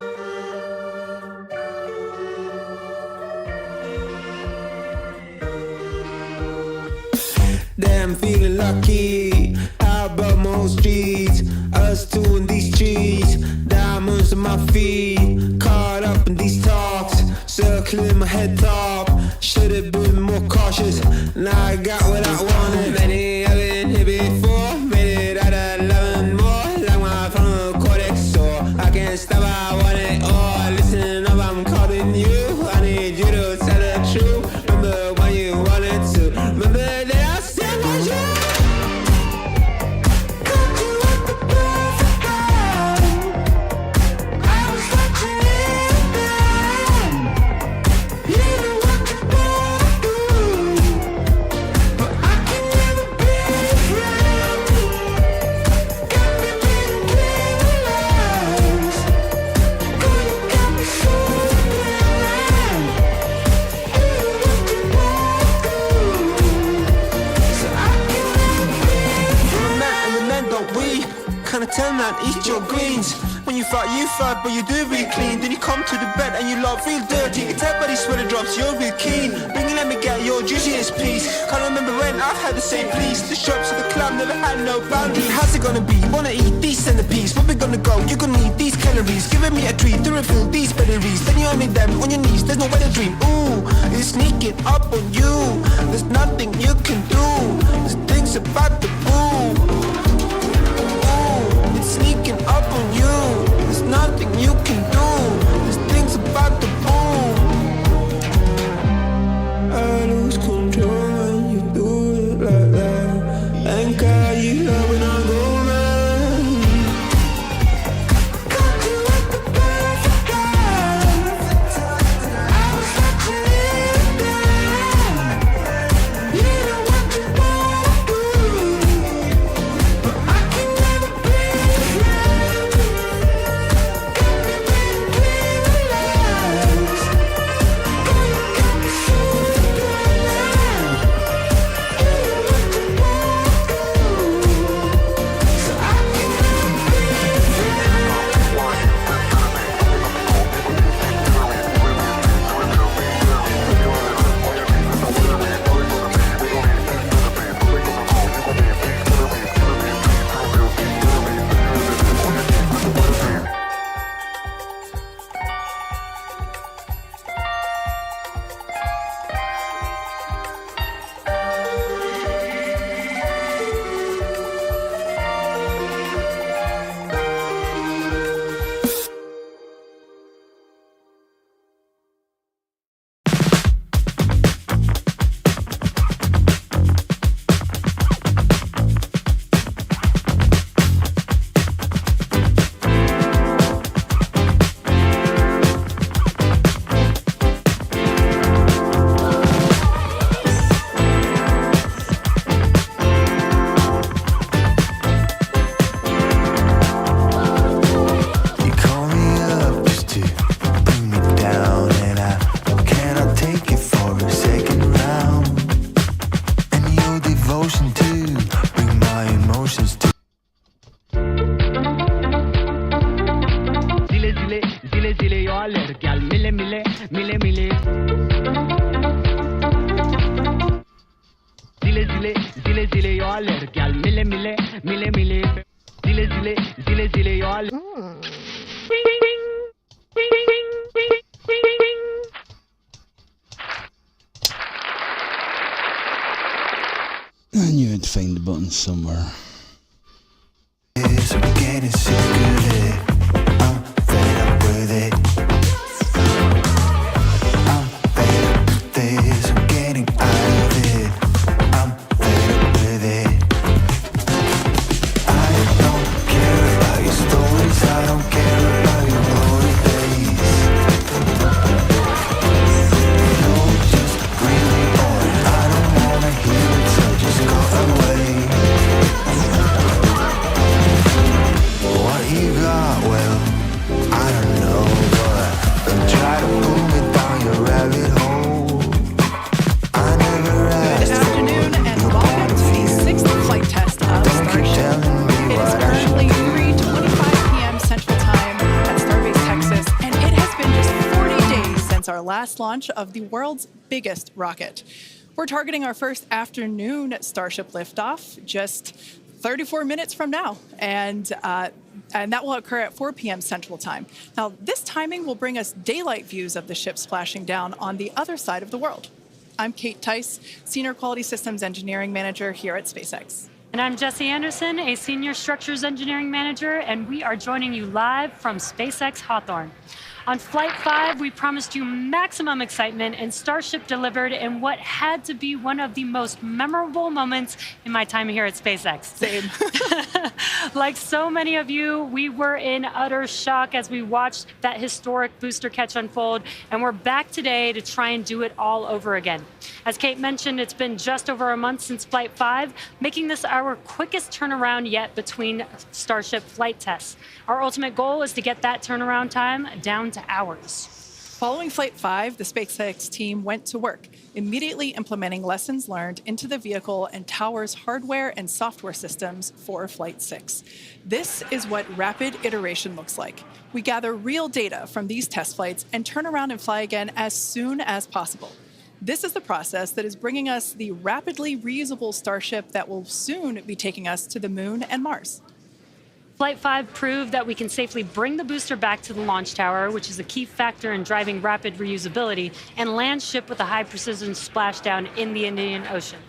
Damn, feeling lucky. How about most streets? Us two in these trees. Diamonds on my feet. Caught up in these talks. Circling my head top. Should've been more cautious. Now I got what I wanted. Many have been here before. Made it out of 11 more. Like my frontal cortex sore. I can't stop, I want it all. Listen up, I'm calling you. I need you to tell the truth. Remember when you wanted to. Remember that I said was you. Got you at the perfect time. I was watching it then. You know what you wanna do, but I can never be your friend. Got me reading between the lines. Girl, you got me so blind. You know what you wanna do, so I can never be your friend. Man and the men, don't we? Kinda turn around, eat your greens. When you fight, but you do real clean. Then you come to the bed and you love real dirty. It's everybody sweater drops, you're real keen. Bring it, let me get your juiciest piece. Can't remember when I've had the same please. The shops of the club never had no boundary. How's it gonna be? You wanna eat these centipedes? Where we gonna go? You're gonna need these calories. Giving me a treat to refill these batteries. Then you only them on your knees, there's no way to dream. Ooh, it's sneaking up on you. There's nothing you can do. There's things about the boo. Ooh, it's sneaking up on you. There's nothing you can do. There's things about the boom. I lose control when you do it like that. And God, you love when I go mad. Got you at the perfect time. I was watching it then. You know what you wanna do, but I can never be your friend. Got me reading between the lines. Girl, you got me so blind. You know what you wanna do, so I can never be your friend. You call me up just to bring me down, and I cannot take it for a second round. And your devotion to bring my emotions to. Zile zile, zile zile eu alerg, al mile mile, mile mile. Zile zile, zile zile eu alerg, al mile mile, mile mile. Zile zile, zile zile eu alerg. I knew I'd find the button somewhere. I'm getting sick of it. I'm fed up with it. I'm fed up with this. I'm getting out of it. I'm fed up with it. I don't care about your stories. I don't care about your glory days. No, just bring me on. I don't wanna hear it, so just go away. last launch of the world's biggest rocket. We're targeting our first afternoon Starship liftoff just 34 minutes from now, and that will occur at 4 p.m. Central Time. Now, this timing will bring us daylight views of the ship splashing down on the other side of the world. I'm Kate Tice, Senior Quality Systems Engineering Manager here at SpaceX. And I'm Jessie Anderson, a Senior Structures Engineering Manager, and we are joining you live from SpaceX Hawthorne. On Flight 5, we promised you maximum excitement, and Starship delivered in what had to be one of the most memorable moments in my time here at SpaceX. Same. Like so many of you, we were in utter shock as we watched that historic booster catch unfold, and we're back today to try and do it all over again. As Kate mentioned, it's been just over a month since Flight 5, making this our quickest turnaround yet between Starship flight tests. Our ultimate goal is to get that turnaround time down to hours. Following Flight 5, the SpaceX team went to work, immediately implementing lessons learned into the vehicle and tower's hardware and software systems for Flight 6. This is what rapid iteration looks like. We gather real data from these test flights and turn around and fly again as soon as possible. This is the process that is bringing us the rapidly reusable Starship that will soon be taking us to the Moon and Mars. Flight 5 proved that we can safely bring the booster back to the launch tower, which is a key factor in driving rapid reusability, and land ship with a high-precision splashdown in the Indian Ocean.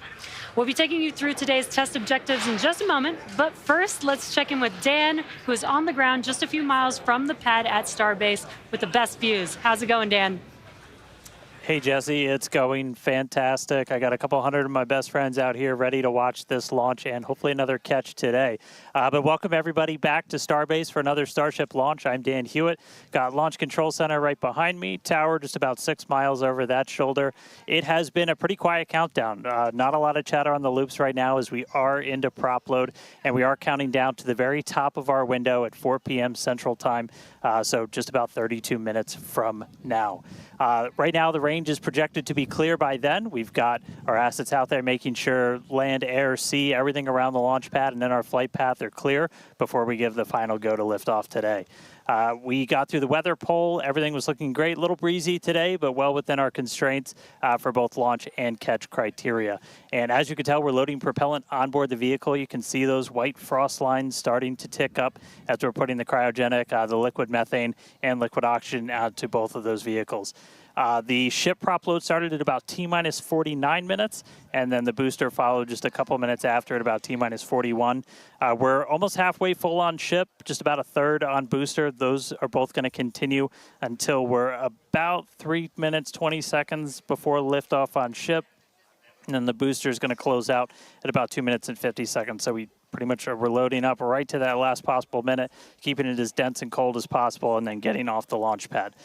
We'll be taking you through today's test objectives in just a moment, but first, let's check in with Dan, who is on the ground just a few miles from the pad at Starbase with the best views. How's it going, Dan? Hey, Jesse, it's going fantastic. I got a couple hundred of my best friends out here ready to watch this launch and hopefully another catch today. But welcome everybody back to Starbase for another Starship launch. I'm Dan Hewitt. Got Launch Control Center right behind me, tower just about 6 miles over that shoulder. It has been a pretty quiet countdown. Not a lot of chatter on the loops right now as we are into prop load, and we are counting down to the very top of our window at 4 p.m. Central Time, so just about 32 minutes from now. Right now, the range is projected to be clear by then. We've got our assets out there making sure land, air, sea, everything around the launch pad and then our flight path are clear before we give the final go to liftoff today. We got through the weather poll. Everything was looking great. A little breezy today, but well within our constraints for both launch and catch criteria. And as you can tell, we're loading propellant onboard the vehicle. You can see those white frost lines starting to tick up as we're putting the cryogenic, the liquid methane, and liquid oxygen out to both of those vehicles. The ship prop load started at about T-minus 49 minutes, and then the booster followed just a couple minutes after at about T-minus 41. We're almost halfway full on ship, just about a third on booster. Those are both going to continue until we're about 3 minutes, 20 seconds before liftoff on ship. And then the booster is going to close out at about 2 minutes and 50 seconds. So we pretty much we're loading up right to that last possible minute, keeping it as dense and cold as possible, and then getting off the launch pad.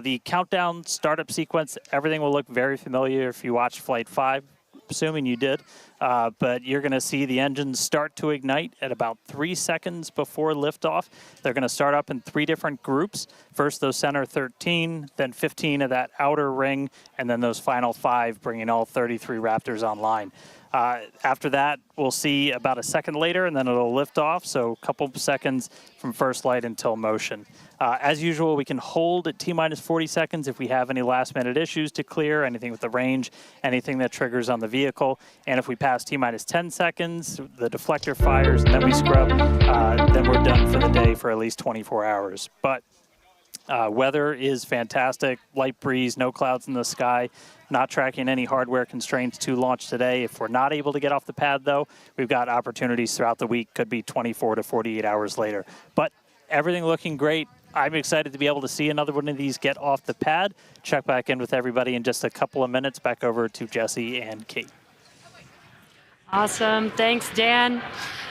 The countdown startup sequence, everything will look very familiar if you watched Flight 5, assuming you did. But you're going to see the engines start to ignite at about 3 seconds before liftoff. They're going to start up in 3 different groups. First, those center 13, then 15 of that outer ring, and then those final 5, bringing all 33 Raptors online. After that, we'll see about a second later, and then it'll lift off, so a couple seconds from first light until motion. As usual, we can hold at T-minus 40 seconds if we have any last-minute issues to clear, anything with the range, anything that triggers on the vehicle. And if we pass T-minus 10 seconds, the deflector fires, and then we scrub, then we're done for the day for at least 24 hours. But weather is fantastic, light breeze, no clouds in the sky. Not tracking any hardware constraints to launch today. If we're not able to get off the pad, though, we've got opportunities throughout the week. Could be 24 to 48 hours later. But everything looking great. I'm excited to be able to see another one of these get off the pad. Check back in with everybody in just a couple of minutes. Back over to Jesse and Kate. Awesome. Thanks, Dan.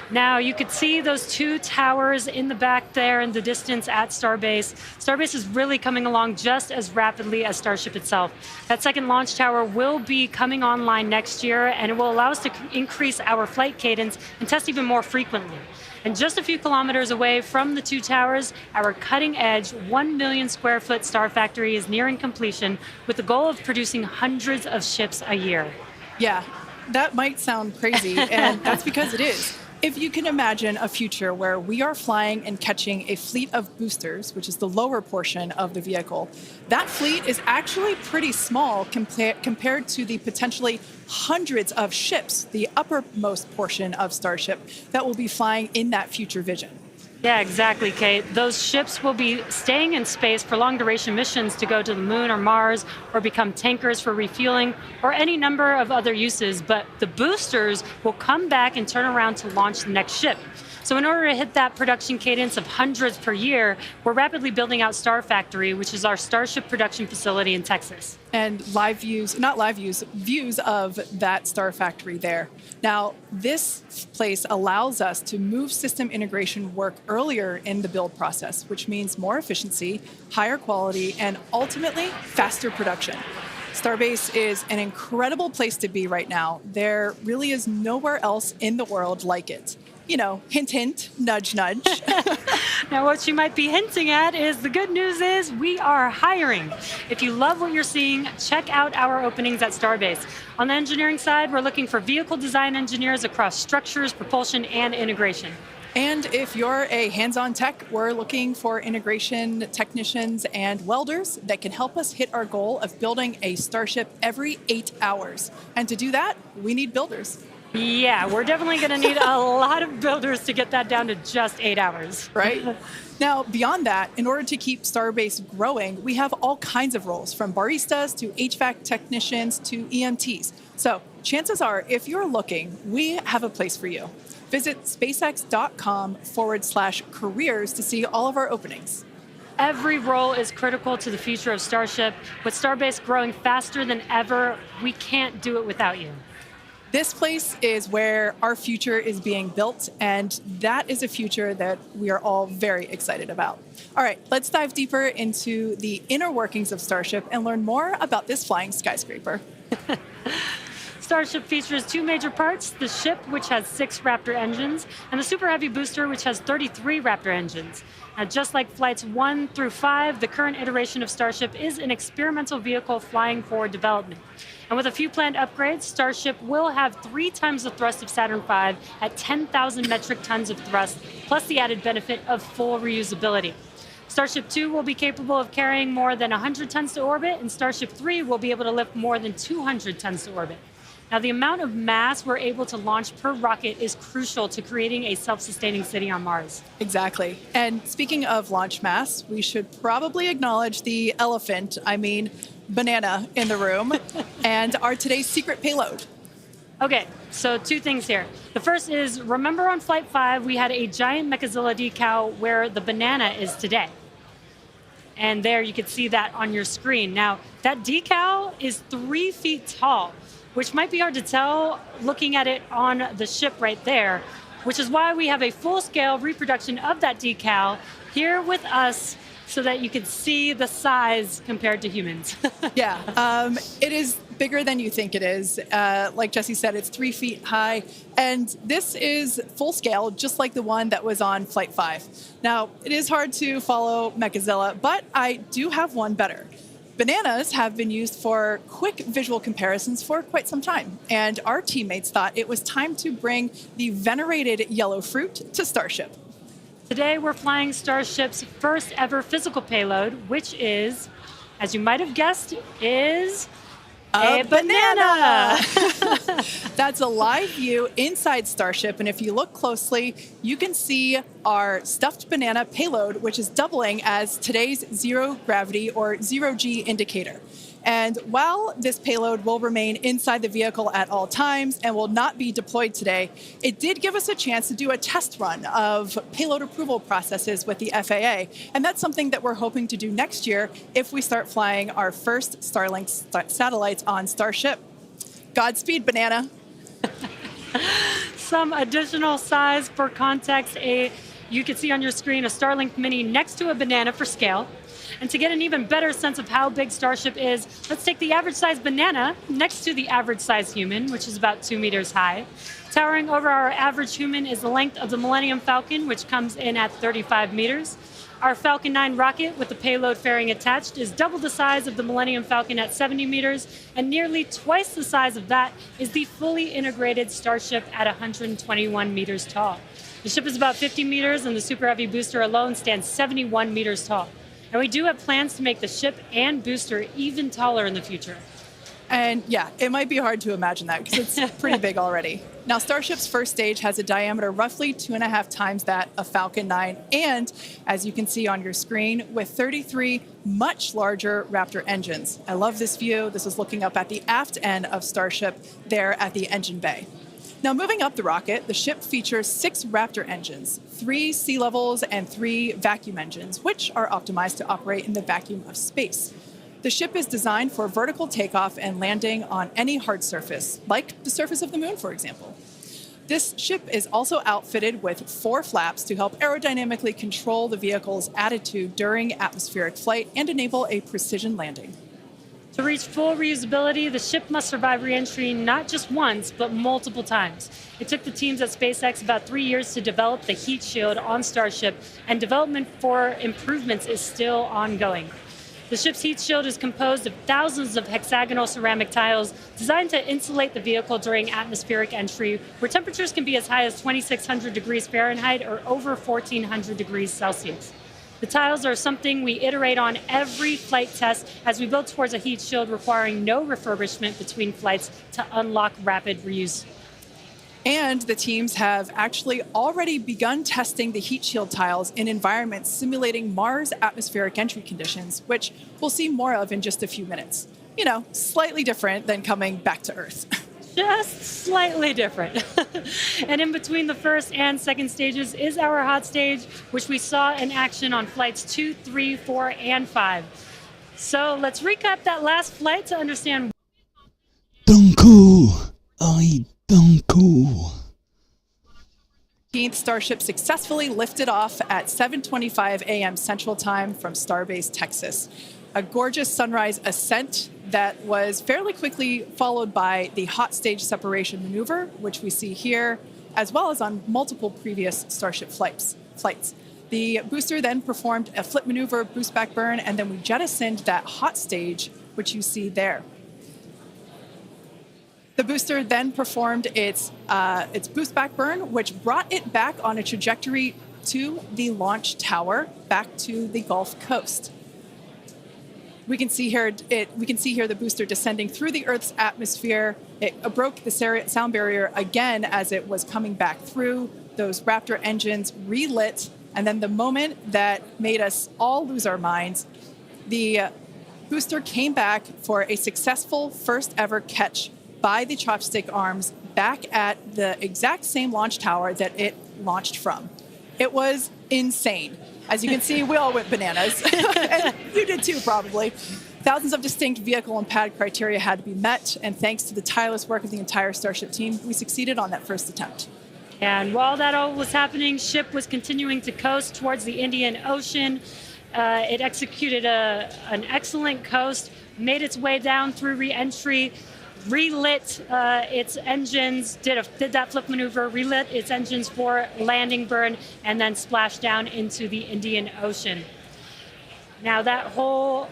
Now, you could see those 2 towers in the back there in the distance at Starbase. Starbase is really coming along just as rapidly as Starship itself. That second launch tower will be coming online next year, and it will allow us to increase our flight cadence and test even more frequently. And just a few kilometers away from the 2 towers, our cutting-edge 1 million square foot Star Factory is nearing completion with the goal of producing hundreds of ships a year. Yeah, that might sound crazy, and that's because it is. If you can imagine a future where we are flying and catching a fleet of boosters, which is the lower portion of the vehicle, that fleet is actually pretty small compared to the potentially hundreds of ships, the uppermost portion of Starship, that will be flying in that future vision. Yeah, exactly, Kate. Those ships will be staying in space for long duration missions to go to the moon or Mars, or become tankers for refueling, or any number of other uses. But the boosters will come back and turn around to launch the next ship. So in order to hit that production cadence of hundreds per year, we're rapidly building out Star Factory, which is our Starship production facility in Texas. And views of that Star Factory there. Now, this place allows us to move system integration work earlier in the build process, which means more efficiency, higher quality, and ultimately faster production. Starbase is an incredible place to be right now. There really is nowhere else in the world like it. You know, hint, hint, nudge, nudge. Now, what you might be hinting at is the good news is we are hiring. If you love what you're seeing, check out our openings at Starbase. On the engineering side, we're looking for vehicle design engineers across structures, propulsion, and integration. And if you're a hands-on tech, we're looking for integration technicians and welders that can help us hit our goal of building a Starship every 8 hours. And to do that, we need builders. Yeah, we're definitely going to need a lot of builders to get that down to just 8 hours. Right? Now, beyond that, in order to keep Starbase growing, we have all kinds of roles, from baristas to HVAC technicians to EMTs. So chances are, if you're looking, we have a place for you. Visit spacex.com/careers to see all of our openings. Every role is critical to the future of Starship. With Starbase growing faster than ever, we can't do it without you. This place is where our future is being built, and that is a future that we are all very excited about. All right, let's dive deeper into the inner workings of Starship and learn more about this flying skyscraper. Starship features two major parts, the ship, which has 6 Raptor engines, and the Super Heavy booster, which has 33 Raptor engines. Now, just like flights 1 through 5, the current iteration of Starship is an experimental vehicle flying for development. And with a few planned upgrades, Starship will have 3 times the thrust of Saturn V at 10,000 metric tons of thrust, plus the added benefit of full reusability. Starship 2 will be capable of carrying more than 100 tons to orbit, and Starship 3 will be able to lift more than 200 tons to orbit. Now, the amount of mass we're able to launch per rocket is crucial to creating a self-sustaining city on Mars. Exactly. And speaking of launch mass, we should probably acknowledge the elephant, banana, in the room, and our today's secret payload. Okay, so 2 things here. The first is, remember on Flight 5, we had a giant Mechazilla decal where the banana is today. And there you can see that on your screen. Now, that decal is 3 feet tall, which might be hard to tell looking at it on the ship right there, which is why we have a full-scale reproduction of that decal here with us so that you can see the size compared to humans. Yeah, it is bigger than you think it is. Like Jesse said, it's 3 feet high, and this is full scale, just like the one that was on Flight 5. Now, it is hard to follow Mechazilla, but I do have one better. Bananas have been used for quick visual comparisons for quite some time, and our teammates thought it was time to bring the venerated yellow fruit to Starship. Today, we're flying Starship's first ever physical payload, which is, as you might have guessed, is a banana. That's a live view inside Starship, and if you look closely, you can see our stuffed banana payload, which is doubling as today's zero gravity or zero-G indicator. And while this payload will remain inside the vehicle at all times and will not be deployed today, it did give us a chance to do a test run of payload approval processes with the FAA. And that's something that we're hoping to do next year if we start flying our first Starlink satellites on Starship. Godspeed, banana. Some additional size for context, you can see on your screen a Starlink Mini next to a banana for scale. And to get an even better sense of how big Starship is, let's take the average size banana next to the average size human, which is about 2 meters high. Towering over our average human is the length of the Millennium Falcon, which comes in at 35 meters. Our Falcon 9 rocket with the payload fairing attached is double the size of the Millennium Falcon at 70 meters, and nearly twice the size of that is the fully integrated Starship at 121 meters tall. The ship is about 50 meters, and the Super Heavy booster alone stands 71 meters tall. And we do have plans to make the ship and booster even taller in the future. And yeah, it might be hard to imagine that because it's pretty big already. Now, Starship's first stage has a diameter roughly 2.5 times that of Falcon 9, and as you can see on your screen, with 33 much larger Raptor engines. I love this view. This is looking up at the aft end of Starship there at the engine bay. Now, moving up the rocket, the ship features 6 Raptor engines, 3 sea levels and 3 vacuum engines, which are optimized to operate in the vacuum of space. The ship is designed for vertical takeoff and landing on any hard surface, like the surface of the moon, for example. This ship is also outfitted with 4 flaps to help aerodynamically control the vehicle's attitude during atmospheric flight and enable a precision landing. To reach full reusability, the ship must survive re-entry not just once, but multiple times. It took the teams at SpaceX about 3 years to develop the heat shield on Starship, and development for improvements is still ongoing. The ship's heat shield is composed of thousands of hexagonal ceramic tiles designed to insulate the vehicle during atmospheric entry, where temperatures can be as high as 2,600 degrees Fahrenheit or over 1,400 degrees Celsius. The tiles are something we iterate on every flight test as we build towards a heat shield requiring no refurbishment between flights to unlock rapid reuse. And the teams have actually already begun testing the heat shield tiles in environments simulating Mars atmospheric entry conditions, which we'll see more of in just a few minutes. You know, slightly different than coming back to Earth. Just slightly different. And in between the first and second stages is our hot stage, which we saw in action on flights 2, 3, 4, and 5. So let's recap that last flight to understand. Dunko! I Dunko! 15th Starship successfully lifted off at 7:25 a.m. Central Time from Starbase, Texas. A gorgeous sunrise ascent that was fairly quickly followed by the hot stage separation maneuver, which we see here, as well as on multiple previous Starship flights. The booster then performed a flip maneuver, boost back burn, and then we jettisoned that hot stage, which you see there. The booster then performed its boost back burn, which brought it back on a trajectory to the launch tower, back to the Gulf Coast. We can see here the booster descending through the Earth's atmosphere. It broke the sound barrier again as it was coming back through. Those Raptor engines relit, and then the moment that made us all lose our minds, the booster came back for a successful first ever catch by the chopstick arms back at the exact same launch tower that it launched from. It was insane. As you can see, we all went bananas. And you did too, probably. Thousands of distinct vehicle and pad criteria had to be met, and thanks to the tireless work of the entire Starship team, we succeeded on that first attempt. And while that all was happening, ship was continuing to coast towards the Indian Ocean. It executed an excellent coast, made its way down through re-entry, relit its engines, did that flip maneuver, relit its engines for landing burn, and then splashed down into the Indian Ocean. Now that whole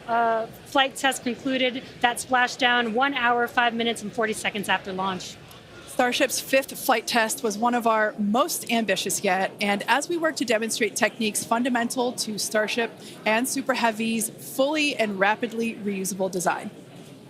flight test concluded, that splashdown 1 hour, 5 minutes, and 40 seconds after launch. Starship's 5th flight test was one of our most ambitious yet, and as we work to demonstrate techniques fundamental to Starship and Super Heavy's fully and rapidly reusable design.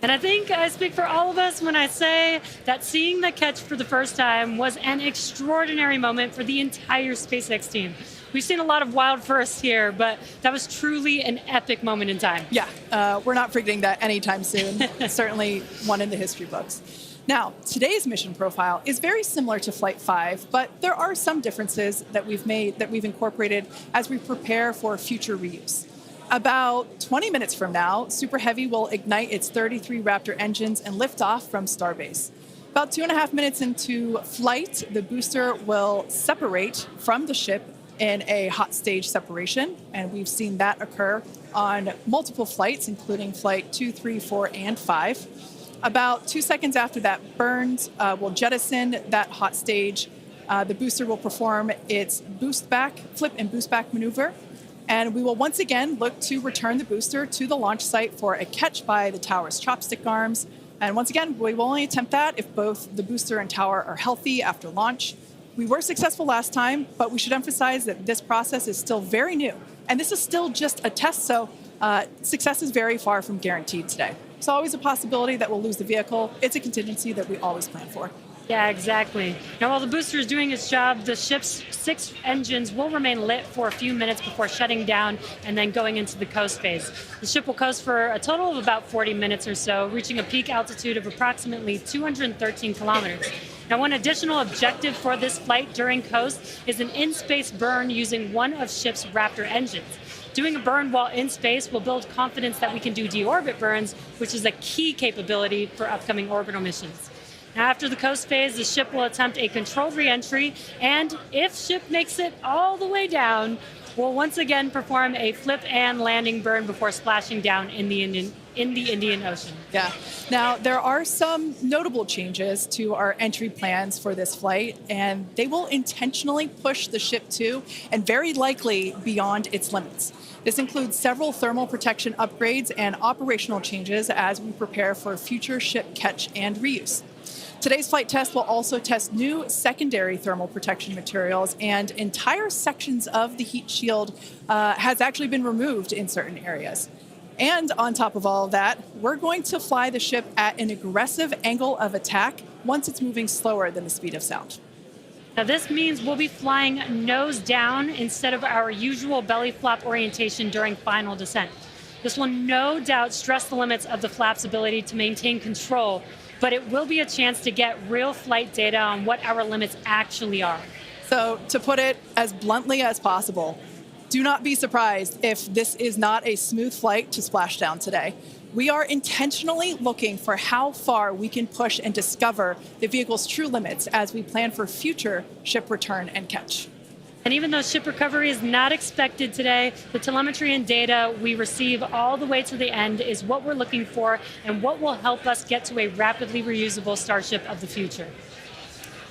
And I think I speak for all of us when I say that seeing the catch for the first time was an extraordinary moment for the entire SpaceX team. We've seen a lot of wild firsts here, but that was truly an epic moment in time. Yeah, we're not forgetting that anytime soon. Certainly one in the history books. Now, today's mission profile is very similar to Flight 5, but there are some differences that we've incorporated as we prepare for future reuse. About 20 minutes from now, Super Heavy will ignite its 33 Raptor engines and lift off from Starbase. About 2.5 minutes into flight, the booster will separate from the ship in a hot stage separation, and we've seen that occur on multiple flights, including Flight 2, 3, 4, and 5. About 2 seconds after that burns, we'll jettison that hot stage. The booster will perform its flip and boost back maneuver. And we will once again look to return the booster to the launch site for a catch by the tower's chopstick arms. And once again, we will only attempt that if both the booster and tower are healthy after launch. We were successful last time, but we should emphasize that this process is still very new. And this is still just a test, so success is very far from guaranteed today. It's always a possibility that we'll lose the vehicle. It's a contingency that we always plan for. Yeah, exactly. Now, while the booster is doing its job, the ship's 6 engines will remain lit for a few minutes before shutting down and then going into the coast phase. The ship will coast for a total of about 40 minutes or so, reaching a peak altitude of approximately 213 kilometers. Now, one additional objective for this flight during coast is an in-space burn using one of ship's Raptor engines. Doing a burn while in space will build confidence that we can do deorbit burns, which is a key capability for upcoming orbital missions. Now, after the coast phase, the ship will attempt a controlled re-entry, and if ship makes it all the way down, we'll once again perform a flip and landing burn before splashing down in the Indian Ocean. Yeah. Now, there are some notable changes to our entry plans for this flight, and they will intentionally push the ship to, and very likely beyond, its limits. This includes several thermal protection upgrades and operational changes as we prepare for future ship catch and reuse. Today's flight test will also test new secondary thermal protection materials, and entire sections of the heat shield has actually been removed in certain areas. And on top of all of that, we're going to fly the ship at an aggressive angle of attack once it's moving slower than the speed of sound. Now, this means we'll be flying nose down instead of our usual belly flop orientation during final descent. This will no doubt stress the limits of the flap's ability to maintain control, but it will be a chance to get real flight data on what our limits actually are. So, to put it as bluntly as possible, do not be surprised if this is not a smooth flight to splashdown today. We are intentionally looking for how far we can push and discover the vehicle's true limits as we plan for future ship return and catch. And even though ship recovery is not expected today, the telemetry and data we receive all the way to the end is what we're looking for and what will help us get to a rapidly reusable Starship of the future.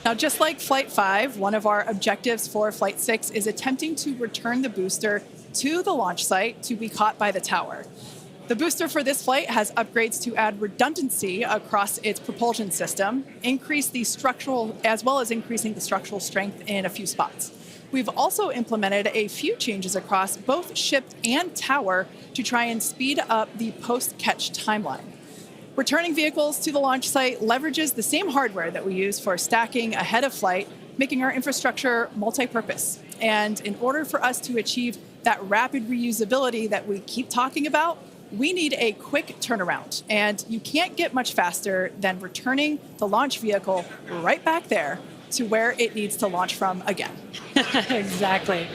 Now, just like Flight 5, one of our objectives for Flight 6 is attempting to return the booster to the launch site to be caught by the tower. The booster for this flight has upgrades to add redundancy across its propulsion system, increase the structural, as well as increasing the structural strength in a few spots. We've also implemented a few changes across both ship and tower to try and speed up the post-catch timeline. Returning vehicles to the launch site leverages the same hardware that we use for stacking ahead of flight, making our infrastructure multi-purpose. And in order for us to achieve that rapid reusability that we keep talking about, we need a quick turnaround. And you can't get much faster than returning the launch vehicle right back there to where it needs to launch from again. Exactly.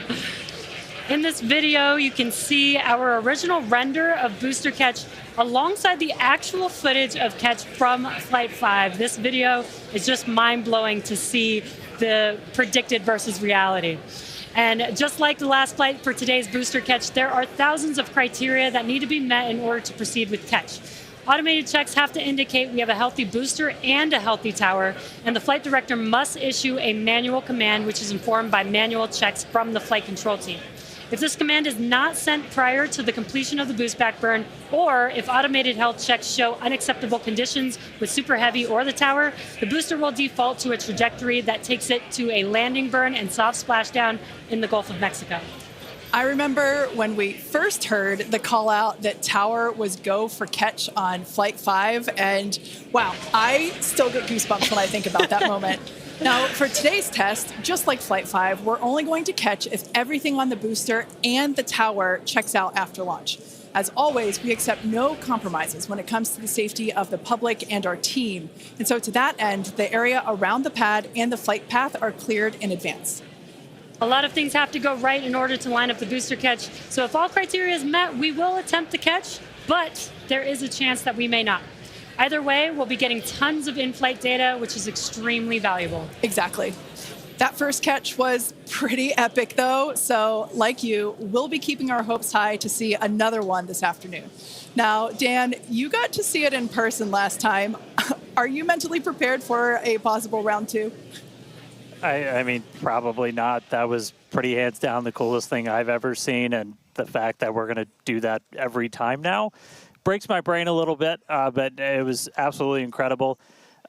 In this video, you can see our original render of booster catch alongside the actual footage of catch from Flight 5. This video is just mind-blowing to see the predicted versus reality. And just like the last flight for today's booster catch, there are thousands of criteria that need to be met in order to proceed with catch. Automated checks have to indicate we have a healthy booster and a healthy tower, and the flight director must issue a manual command which is informed by manual checks from the flight control team. If this command is not sent prior to the completion of the boost back burn, or if automated health checks show unacceptable conditions with Super Heavy or the tower, the booster will default to a trajectory that takes it to a landing burn and soft splashdown in the Gulf of Mexico. I remember when we first heard the call out that tower was go for catch on Flight 5, and wow, I still get goosebumps when I think about that moment. Now, for today's test, just like Flight 5, we're only going to catch if everything on the booster and the tower checks out after launch. As always, we accept no compromises when it comes to the safety of the public and our team. And so to that end, the area around the pad and the flight path are cleared in advance. A lot of things have to go right in order to line up the booster catch. So if all criteria is met, we will attempt the catch, but there is a chance that we may not. Either way, we'll be getting tons of in-flight data, which is extremely valuable. Exactly. That first catch was pretty epic, though. So like you, we'll be keeping our hopes high to see another one this afternoon. Now, Dan, you got to see it in person last time. Are you mentally prepared for a possible round two? I mean, probably not. That was pretty hands down the coolest thing I've ever seen. And the fact that we're going to do that every time now breaks my brain a little bit, but it was absolutely incredible.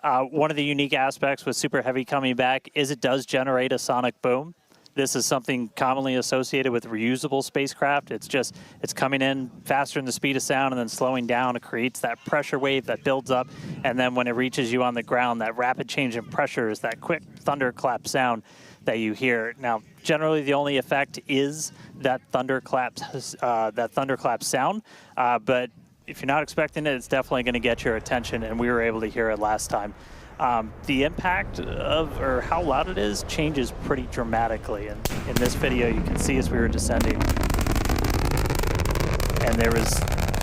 One of the unique aspects with Super Heavy coming back is it does generate a sonic boom. This is something commonly associated with reusable spacecraft. It's coming in faster than the speed of sound and then slowing down. It creates that pressure wave that builds up, and then when it reaches you on the ground, that rapid change in pressure is that quick thunderclap sound that you hear. Now, generally the only effect is that thunderclap sound, but if you're not expecting it, it's definitely going to get your attention, and we were able to hear it last time. The impact of, or how loud it is, changes pretty dramatically. And in this video, you can see as we were descending, and there was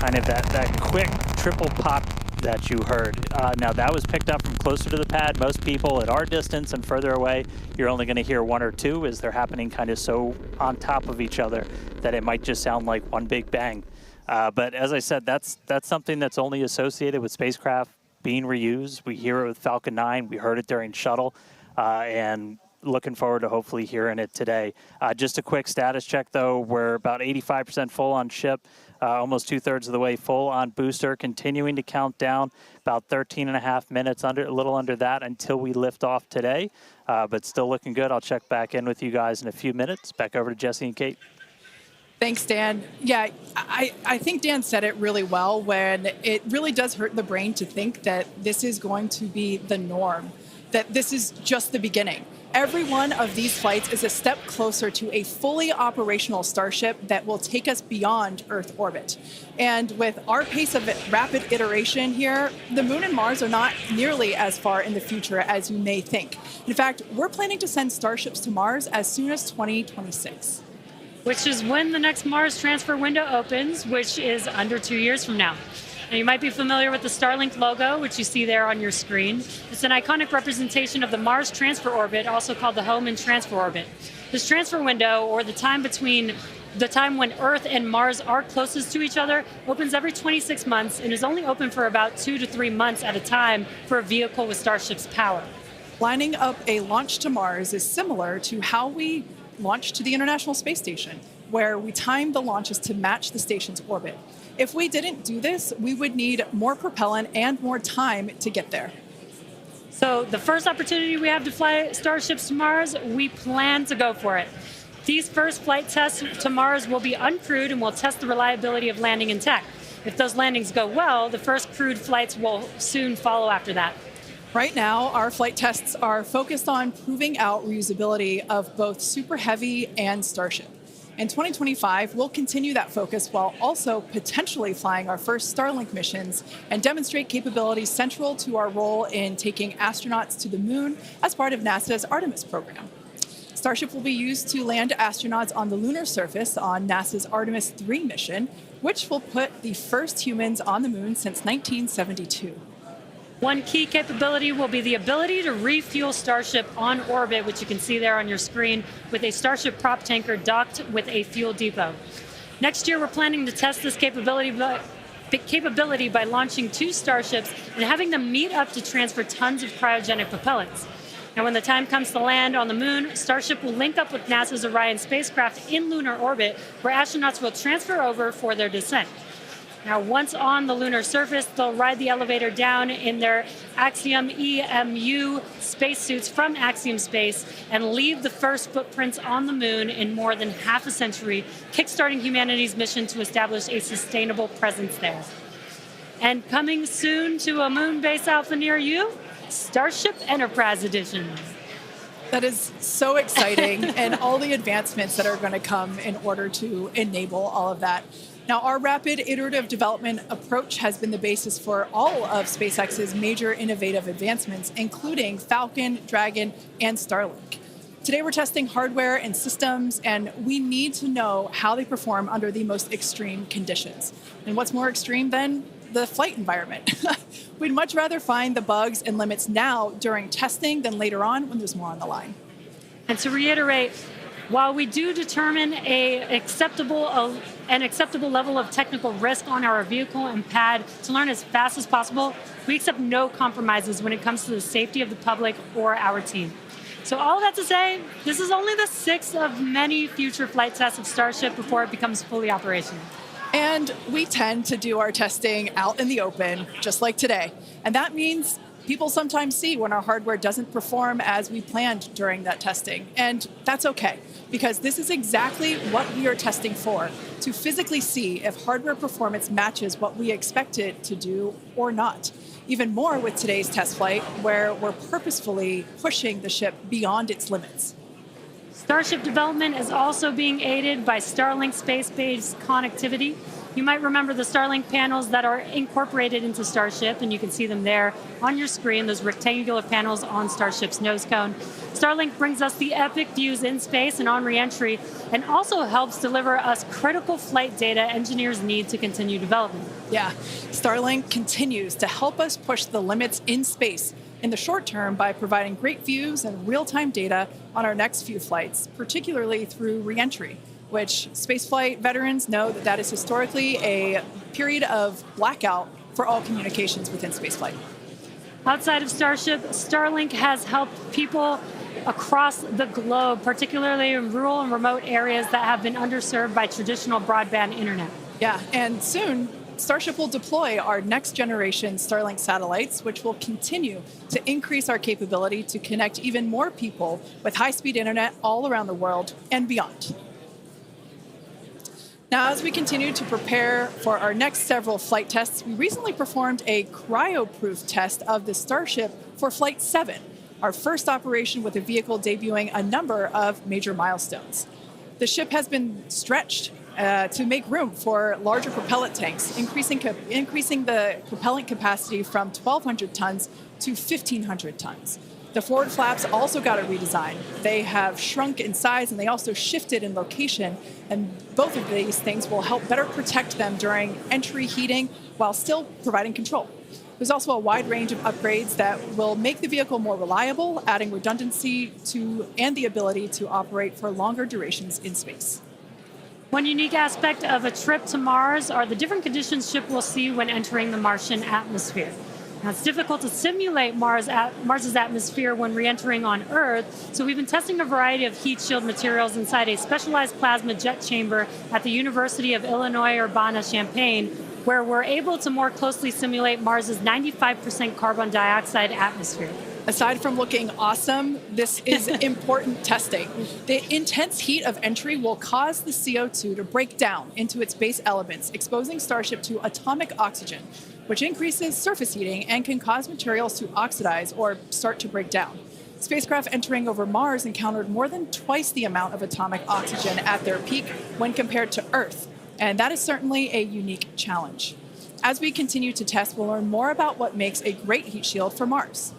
kind of that quick triple pop that you heard. Now that was picked up from closer to the pad. Most people at our distance and further away, you're only going to hear one or two as they're happening kind of so on top of each other that it might just sound like one big bang. But as I said, that's something that's only associated with spacecraft being reused. We hear it with Falcon 9. We heard it during shuttle, and looking forward to hopefully hearing it today. Just a quick status check, though. We're about 85% full on ship, almost 2/3 of the way full on booster, continuing to count down about 13 and a half minutes, a little under that, until we lift off today. But still looking good. I'll check back in with you guys in a few minutes. Back over to Jesse and Kate. Thanks, Dan. Yeah, I think Dan said it really well when it really does hurt the brain to think that this is going to be the norm, that this is just the beginning. Every one of these flights is a step closer to a fully operational Starship that will take us beyond Earth orbit. And with our pace of rapid iteration here, the Moon and Mars are not nearly as far in the future as you may think. In fact, we're planning to send Starships to Mars as soon as 2026. Which is when the next Mars transfer window opens, which is under 2 years from now. Now, you might be familiar with the Starlink logo, which you see there on your screen. It's an iconic representation of the Mars transfer orbit, also called the home and transfer orbit. This transfer window, or the time between the time when Earth and Mars are closest to each other, opens every 26 months and is only open for about 2 to 3 months at a time for a vehicle with Starship's power. Lining up a launch to Mars is similar to how we launch to the International Space Station, where we time the launches to match the station's orbit. If we didn't do this, we would need more propellant and more time to get there. So the first opportunity we have to fly Starships to Mars, we plan to go for it. These first flight tests to Mars will be uncrewed and will test the reliability of landing in tech. If those landings go well, the first crewed flights will soon follow after that. Right now, our flight tests are focused on proving out reusability of both Super Heavy and Starship. In 2025, we'll continue that focus while also potentially flying our first Starlink missions and demonstrate capabilities central to our role in taking astronauts to the moon as part of NASA's Artemis program. Starship will be used to land astronauts on the lunar surface on NASA's Artemis 3 mission, which will put the first humans on the moon since 1972. One key capability will be the ability to refuel Starship on orbit, which you can see there on your screen, with a Starship prop tanker docked with a fuel depot. Next year, we're planning to test this capability by launching 2 Starships and having them meet up to transfer tons of cryogenic propellants. Now, when the time comes to land on the moon, Starship will link up with NASA's Orion spacecraft in lunar orbit, where astronauts will transfer over for their descent. Now, once on the lunar surface, they'll ride the elevator down in their Axiom EMU spacesuits from Axiom Space and leave the first footprints on the moon in more than half a century, kickstarting humanity's mission to establish a sustainable presence there. And coming soon to a moon base alpha near you, Starship Enterprise Edition. That is so exciting, and all the advancements that are going to come in order to enable all of that. Now, our rapid iterative development approach has been the basis for all of SpaceX's major innovative advancements, including Falcon, Dragon, and Starlink. Today, we're testing hardware and systems, and we need to know how they perform under the most extreme conditions. And what's more extreme than the flight environment? We'd much rather find the bugs and limits now during testing than later on when there's more on the line. And to reiterate, while we do determine an acceptable level of technical risk on our vehicle and pad to learn as fast as possible, we accept no compromises when it comes to the safety of the public or our team. So all of that to say, this is only the 6th of many future flight tests of Starship before it becomes fully operational. And we tend to do our testing out in the open, just like today. And that means people sometimes see when our hardware doesn't perform as we planned during that testing. And that's okay, because this is exactly what we are testing for, to physically see if hardware performance matches what we expect it to do or not. Even more with today's test flight, where we're purposefully pushing the ship beyond its limits. Starship development is also being aided by Starlink space-based connectivity. You might remember the Starlink panels that are incorporated into Starship, and you can see them there on your screen, those rectangular panels on Starship's nose cone. Starlink brings us the epic views in space and on re-entry, and also helps deliver us critical flight data engineers need to continue development. Yeah, Starlink continues to help us push the limits in space in the short term by providing great views and real-time data on our next few flights, particularly through re-entry, which spaceflight veterans know that is historically a period of blackout for all communications within spaceflight. Outside of Starship, Starlink has helped people across the globe, particularly in rural and remote areas that have been underserved by traditional broadband internet. Yeah, and soon, Starship will deploy our next generation Starlink satellites, which will continue to increase our capability to connect even more people with high-speed internet all around the world and beyond. Now, as we continue to prepare for our next several flight tests, we recently performed a cryo-proof test of the Starship for Flight 7, our first operation with the vehicle debuting a number of major milestones. The ship has been stretched to make room for larger propellant tanks, increasing the propellant capacity from 1,200 tons to 1,500 tons. The forward flaps also got a redesign. They have shrunk in size and they also shifted in location, and both of these things will help better protect them during entry heating while still providing control. There's also a wide range of upgrades that will make the vehicle more reliable, adding redundancy to and the ability to operate for longer durations in space. One unique aspect of a trip to Mars are the different conditions ship will see when entering the Martian atmosphere. Now, it's difficult to simulate Mars's atmosphere when re-entering on Earth, so we've been testing a variety of heat shield materials inside a specialized plasma jet chamber at the University of Illinois Urbana-Champaign, where we're able to more closely simulate Mars's 95% carbon dioxide atmosphere. Aside from looking awesome, this is important testing. The intense heat of entry will cause the CO2 to break down into its base elements, exposing Starship to atomic oxygen, which increases surface heating and can cause materials to oxidize or start to break down. Spacecraft entering over Mars encountered more than twice the amount of atomic oxygen at their peak when compared to Earth, and that is certainly a unique challenge. As we continue to test, we'll learn more about what makes a great heat shield for Mars.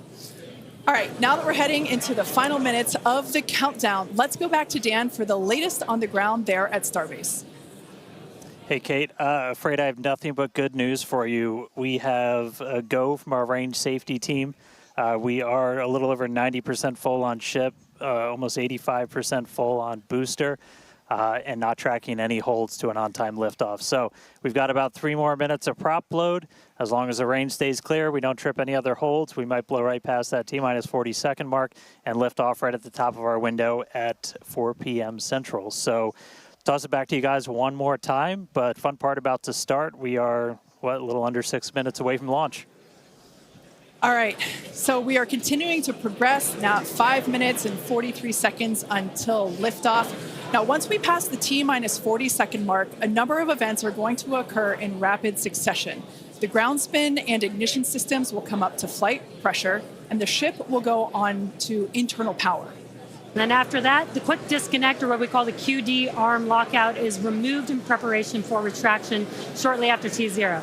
All right, now that we're heading into the final minutes of the countdown, let's go back to Dan for the latest on the ground there at Starbase. Hey, Kate, afraid I have nothing but good news for you. We have a go from our range safety team. We are a little over 90% full on ship, almost 85% full on booster, and not tracking any holds to an on-time liftoff. So we've got about 3 more minutes of prop load. As long as the range stays clear, we don't trip any other holds, we might blow right past that T-minus 40-second mark and lift off right at the top of our window at 4 p.m. Central. So toss it back to you guys one more time, but fun part about to start, we are, a little under 6 minutes away from launch. All right, so we are continuing to progress now at 5 minutes and 43 seconds until liftoff. Now, once we pass the T-minus 40-second mark, a number of events are going to occur in rapid succession. The ground spin and ignition systems will come up to flight pressure, and the ship will go on to internal power. And then after that, the quick disconnect, or what we call the QD arm lockout, is removed in preparation for retraction shortly after T0.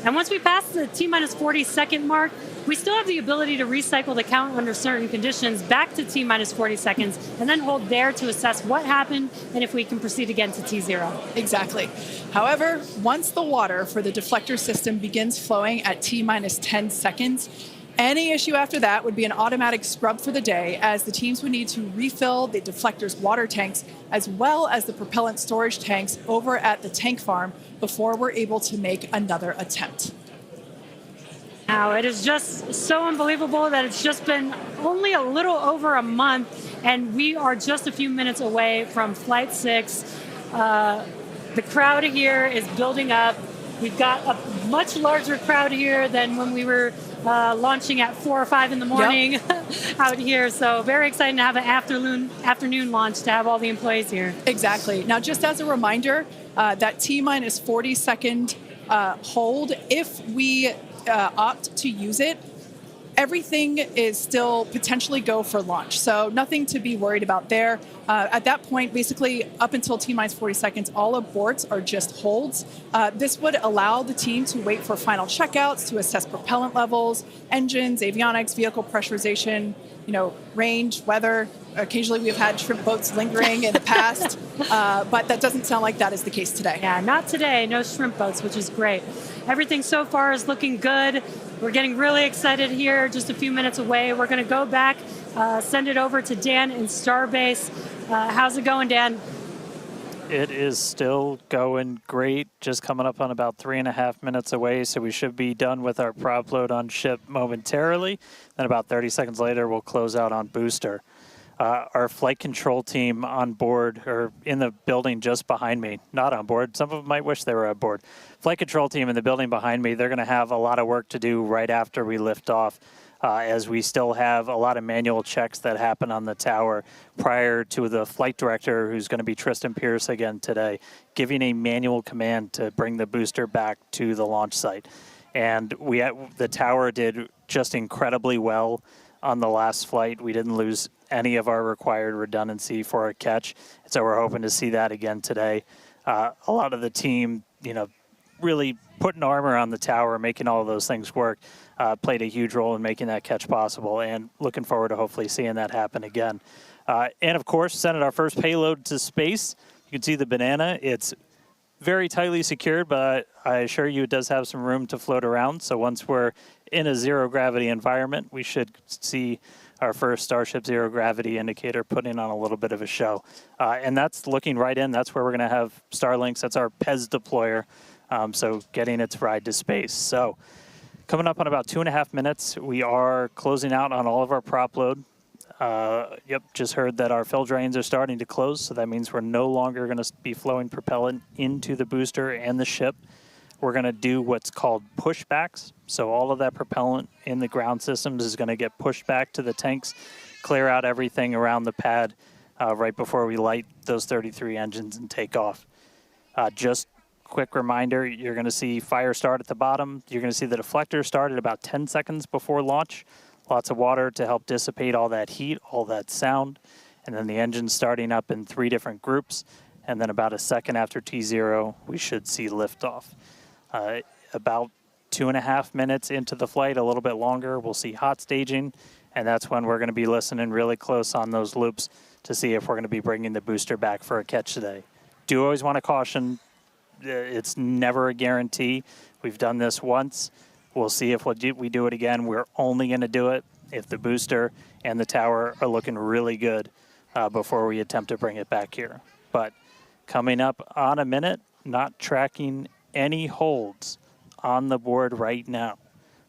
And once we pass the T-minus 40-second mark, we still have the ability to recycle the count under certain conditions back to T-minus 40 seconds and then hold there to assess what happened and if we can proceed again to T0. Exactly. However, once the water for the deflector system begins flowing at T-minus 10 seconds, any issue after that would be an automatic scrub for the day, as the teams would need to refill the deflector's water tanks as well as the propellant storage tanks over at the tank farm before we're able to make another attempt. Now, it is just so unbelievable that it's just been only a little over a month, and we are just a few minutes away from Flight 6. The crowd here is building up. We've got a much larger crowd here than when we were launching at 4 or 5 in the morning out here. So very exciting to have an afternoon launch to have all the employees here. Exactly. Now, just as a reminder, that T-minus 40-second hold, if we opt to use it, everything is still potentially go for launch. So nothing to be worried about there. At that point, basically up until T-minus 40 seconds, all aborts are just holds. This would allow the team to wait for final checkouts to assess propellant levels, engines, avionics, vehicle pressurization, range, weather. Occasionally we've had shrimp boats lingering in the past, but that doesn't sound like that is the case today. Yeah, not today. No shrimp boats, which is great. Everything so far is looking good. We're getting really excited here, just a few minutes away. We're going to go back, send it over to Dan in Starbase. How's it going, Dan? It is still going great, just coming up on about 3.5 minutes away, so we should be done with our prop load on ship momentarily. Then about 30 seconds later, we'll close out on booster. Our flight control team on board, or in the building just behind me, not on board. Some of them might wish they were on board. Flight control team in the building behind me, they're going to have a lot of work to do right after we lift off, as we still have a lot of manual checks that happen on the tower prior to the flight director, who's going to be Tristan Pierce again today, giving a manual command to bring the booster back to the launch site. And the tower did just incredibly well on the last flight. We didn't lose any of our required redundancy for a catch, and so we're hoping to see that again today. A lot of the team, really putting armor on the tower, making all of those things work, played a huge role in making that catch possible, and looking forward to hopefully seeing that happen again. And of course, sending our first payload to space. You can see the banana. It's very tightly secured, but I assure you it does have some room to float around. So once we're in a zero gravity environment, we should see our first Starship zero gravity indicator putting on a little bit of a show. And that's looking right in. That's where we're going to have Starlinks. That's our PEZ deployer. So getting its ride to space. So coming up on about 2.5 minutes, we are closing out on all of our prop load. Just heard that our fill drains are starting to close, so that means we're no longer going to be flowing propellant into the booster and the ship. We're going to do what's called pushbacks. So all of that propellant in the ground systems is going to get pushed back to the tanks, clear out everything around the pad right before we light those 33 engines and take off. Just quick reminder, you're going to see fire start at the bottom. You're going to see the deflector start at about 10 seconds before launch. Lots of water to help dissipate all that heat, all that sound. And then the engine starting up in 3 different groups. And then about a second after T0, we should see liftoff. About 2.5 minutes into the flight, a little bit longer, we'll see hot staging. And that's when we're going to be listening really close on those loops to see if we're going to be bringing the booster back for a catch today. Do always want to caution, it's never a guarantee. We've done this once. We'll see if we do it again. We're only going to do it if the booster and the tower are looking really good before we attempt to bring it back here. But coming up on a minute, not tracking any holds on the board right now.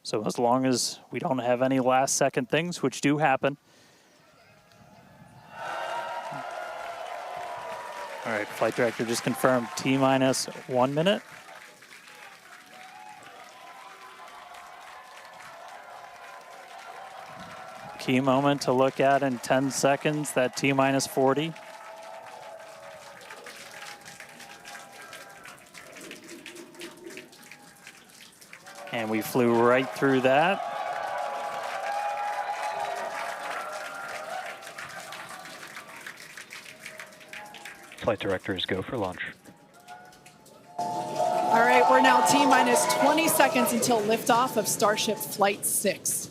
So as long as we don't have any last second things, which do happen. All right, flight director just confirmed T-minus 1 minute. Key moment to look at in 10 seconds, that T-minus 40. And we flew right through that. Flight directors go for launch. All right, we're now T-minus 20 seconds until liftoff of Starship Flight 6.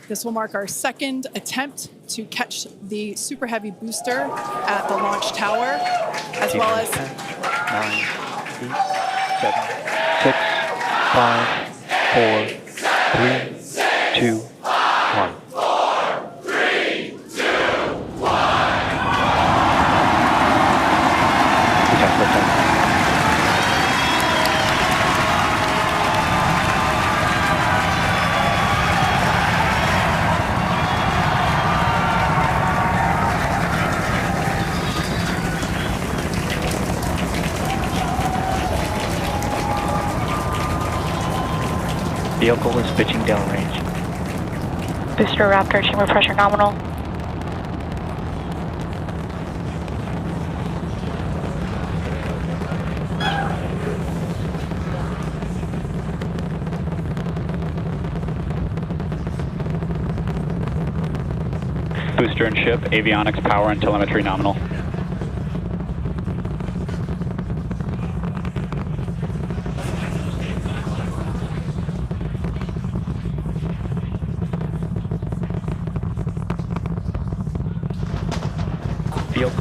This will mark our second attempt to catch the Super Heavy booster at the launch tower, as well as 10, 9, 8, 7, 6, 5, 4, 3, 2, 1. Vehicle is pitching downrange. Booster Raptor, chamber pressure nominal. Booster and ship, avionics, power, and telemetry nominal.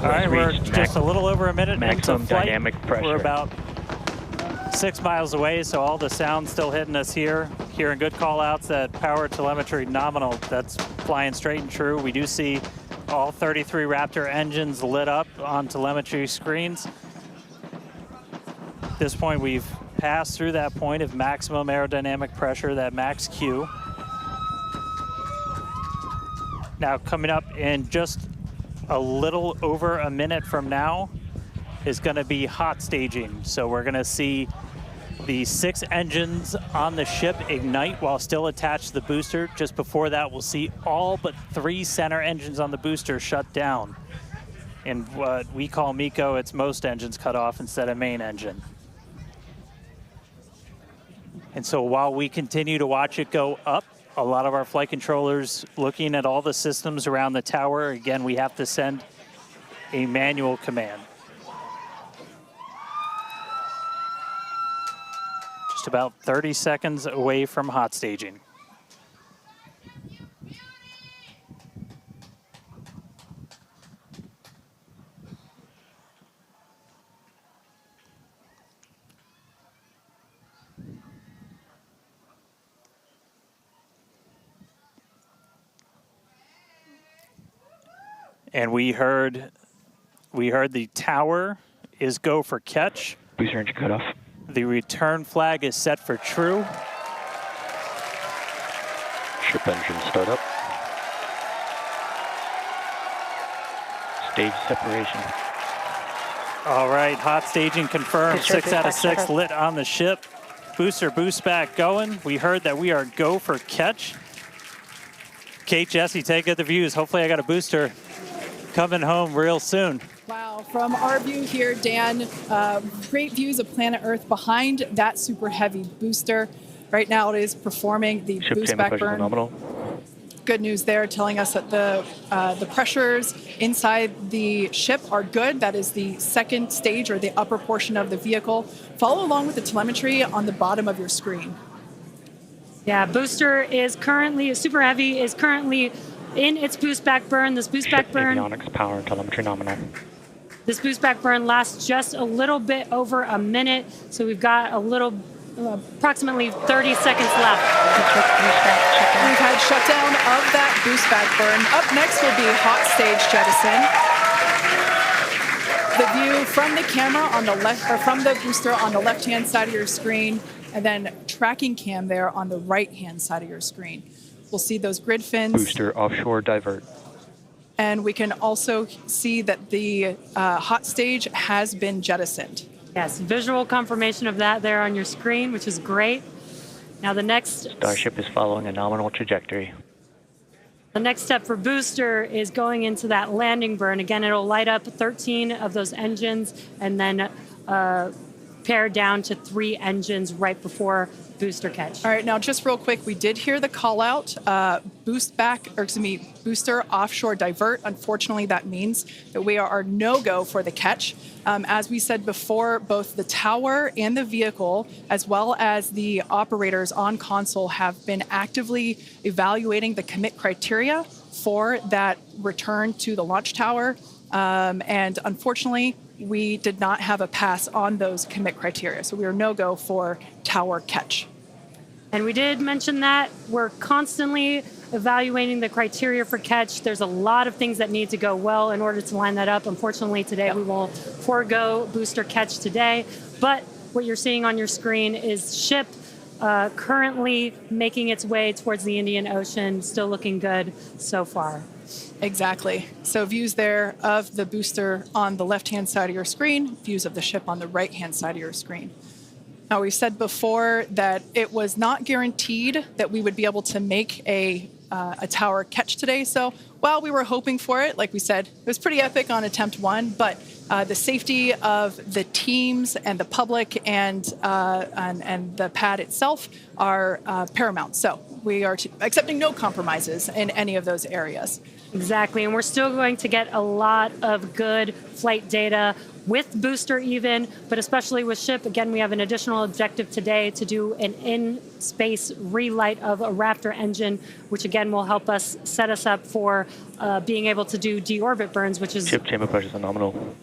All right, we're just a little over a minute maximum into flight. dynamic pressure. We're about 6 miles away, so all the sound's still hitting us here. Hearing good call outs that power telemetry nominal, that's flying straight and true. We do see all 33 Raptor engines lit up on telemetry screens. At this point, we've passed through that point of maximum aerodynamic pressure, that max Q. Now coming up in just a little over a minute from now is going to be hot staging. So we're going to see the 6 engines on the ship ignite while still attached to the booster. Just before that, we'll see all but 3 center engines on the booster shut down. In what we call MECO, it's most engines cut off instead of main engine. And so while we continue to watch it go up, a lot of our flight controllers looking at all the systems around the tower. Again, we have to send a manual command. Just about 30 seconds away from hot staging. And we heard the tower is go for catch. Booster engine cutoff. The return flag is set for true. Ship engine startup. Stage separation. All right, hot staging confirmed. Booster 6 out of boost 6 back lit on the ship. Booster boost back going. We heard that we are go for catch. Kate, Jesse, take out the views. Hopefully I got a booster coming home real soon. Wow, from our view here, Dan, great views of planet Earth behind that super heavy booster. Right now it is performing the Ship boost chamber back pressure burn. nominal. Good news there, telling us that the pressures inside the ship are good. That is the second stage or the upper portion of the vehicle. Follow along with the telemetry on the bottom of your screen. Yeah, booster is currently, super heavy, is currently in its boost back burn. This boost back burn, Avionics, power, and telemetry nominal. this boost back burn lasts just a little bit over a minute. So we've got a little, approximately 30 seconds left. We've had shutdown of that boost back burn. Up next will be hot stage jettison. The view from the camera on the left, or from the booster on the left-hand side of your screen, and then tracking cam there on the right-hand side of your screen. We'll see those grid fins. Booster offshore divert. And we can also see that the hot stage has been jettisoned. Yes, visual confirmation of that there on your screen, which is great. Now the next Starship is following a nominal trajectory. The next step for booster is going into that landing burn. Again, it'll light up 13 of those engines and then pare down to 3 engines right before booster catch. All right, now just real quick, we did hear the call out, booster offshore divert. Unfortunately, that means that we are no-go for the catch. As we said before, both the tower and the vehicle, as well as the operators on console, have been actively evaluating the commit criteria for that return to the launch tower. And unfortunately, we did not have a pass on those commit criteria. So we are no-go for tower catch. And we did mention that we're constantly evaluating the criteria for catch. There's a lot of things that need to go well in order to line that up. Unfortunately, today we will forego booster catch today. But what you're seeing on your screen is ship currently making its way towards the Indian Ocean, still looking good so far. Exactly. So views there of the booster on the left-hand side of your screen, views of the ship on the right-hand side of your screen. Now, we said before that it was not guaranteed that we would be able to make a tower catch today. So while we were hoping for it, like we said, it was pretty epic on attempt 1, but the safety of the teams and the public and the pad itself are paramount. So we are accepting no compromises in any of those areas. Exactly, and we're still going to get a lot of good flight data with booster even, but especially with ship. Again, we have an additional objective today to do an in-space relight of a Raptor engine, which again will help us set us up for being able to do deorbit burns, which is Ship chamber pressures are nominal.